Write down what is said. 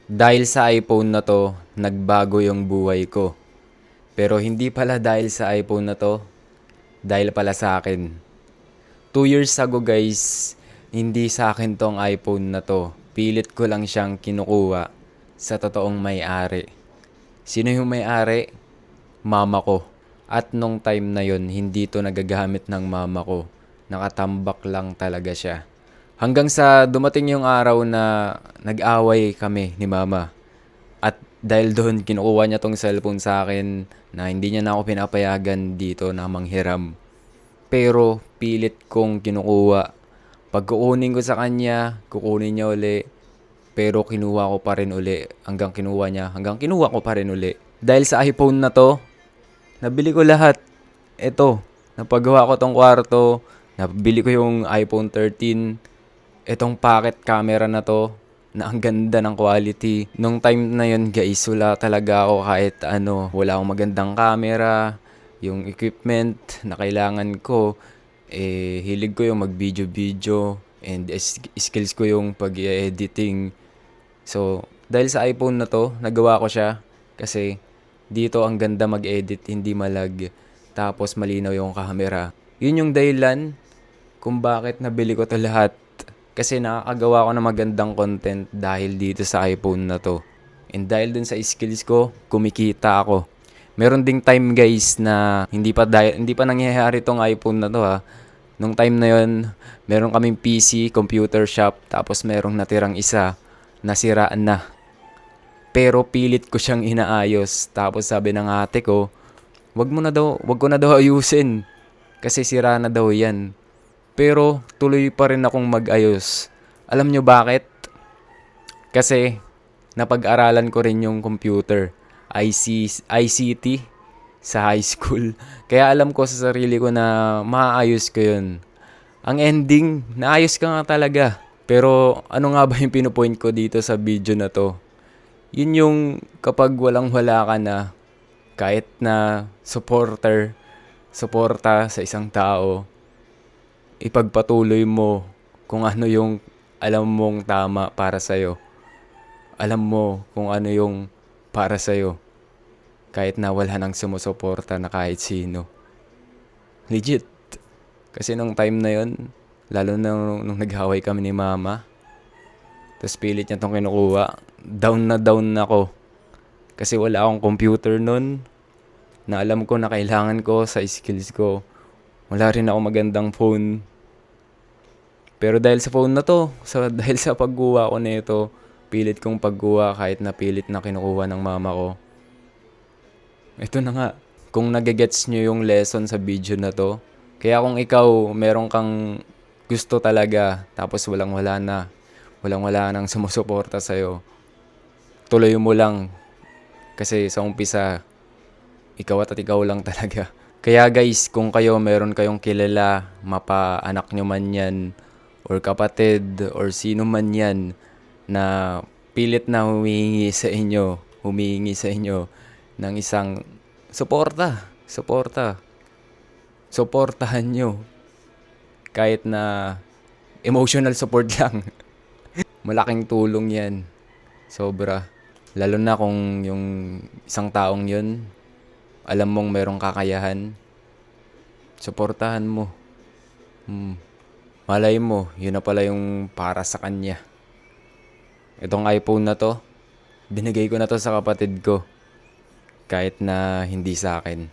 Dahil sa iPhone na 'to, nagbago yung buhay ko. Pero hindi pala dahil sa iPhone na 'to, dahil pala sa akin. 2 years ago guys, hindi sa akin 'tong iPhone na 'to. Pilit ko lang siyang kinukuha sa totoong may-ari. Sino yung may-ari? Mama ko. At nung time na yon, hindi 'to nagagamit ng mama ko. Nakatambak lang talaga siya. Hanggang sa dumating yung araw na nag-away kami ni mama. At dahil doon, kinukuha niya tong cellphone sa akin na hindi niya na ako pinapayagan dito na manghiram. Pero pilit kong kinukuha. Pag kukunin ko sa kanya, kukunin niya uli. Pero kinuha ko pa rin uli. Hanggang kinuha niya, hanggang kinuha ko pa rin uli. Dahil sa iPhone na to, nabili ko lahat. Ito, napagawa ko tong kwarto. Nabili ko yung iPhone 13. Itong pocket camera na to, na ang ganda ng quality. Nung time na yun guys, wala talaga ako kahit ano. Wala akong magandang camera. Yung equipment na kailangan ko, hilig ko yung mag-video-video. And skills ko yung pag-editing. So, dahil sa iPhone na to, nagawa ko siya. Kasi dito ang ganda mag-edit, hindi malag. Tapos malinaw yung camera. Yun yung dahilan kung bakit nabili ko to lahat. Kasi nakakagawa ko ng magandang content dahil dito sa iPhone na to. And dahil dun sa skills ko, kumikita ako. Meron ding time guys na hindi pa nangyayari tong iPhone na to ha. Nung time na yon, meron kaming PC, computer shop, tapos merong natirang isa, nasiraan na. Pero pilit ko siyang inaayos. Tapos sabi ng ate ko, wag ko na daw ayusin. Kasi sira na daw yan. Pero tuloy pa rin akong mag-ayos. Alam nyo bakit? Kasi napag-aralan ko rin yung computer, ICT sa high school. Kaya alam ko sa sarili ko na maayos ko yun. Ang ending, naayos ka nga talaga. Pero ano nga ba yung pinupoint ko dito sa video na to? Yun yung kapag walang-wala ka na, kahit na suporta sa isang tao, ipagpatuloy mo kung ano yung alam mong tama para sa'yo. Alam mo kung ano yung para sa'yo. Kahit na wala nang sumusuporta na kahit sino. Legit. Kasi nung time na yon, lalo na nung naghaway kami ni mama, tapos pilit niya tong kinukuha, down na ako. Kasi wala akong computer nun na alam ko na kailangan ko sa skills ko. Wala rin ako magandang phone. Pero dahil sa phone na to, dahil sa pagguha ko nito, pilit kong pagguha kahit na pilit na kinukuha ng mama ko. Ito na nga, kung nagigets nyo yung lesson sa video na to, kaya kung ikaw meron kang gusto talaga, tapos walang wala nang sumusuporta sa'yo, tuloy mo lang. Kasi sa umpisa, ikaw at ikaw lang talaga. Kaya guys, kung kayo meron kayong kilala, mapa-anak nyo man yan, or kapatid, or sino man yan, na pilit na humihingi sa inyo ng isang suportahan nyo. Kahit na emotional support lang. Malaking tulong yan. Sobra. Lalo na kung yung isang taong yun, alam mong merong kakayahan, suportahan mo. Malay mo, yun na pala yung para sa kanya. Itong iPhone na to, binigay ko na to sa kapatid ko. Kahit na hindi sa akin.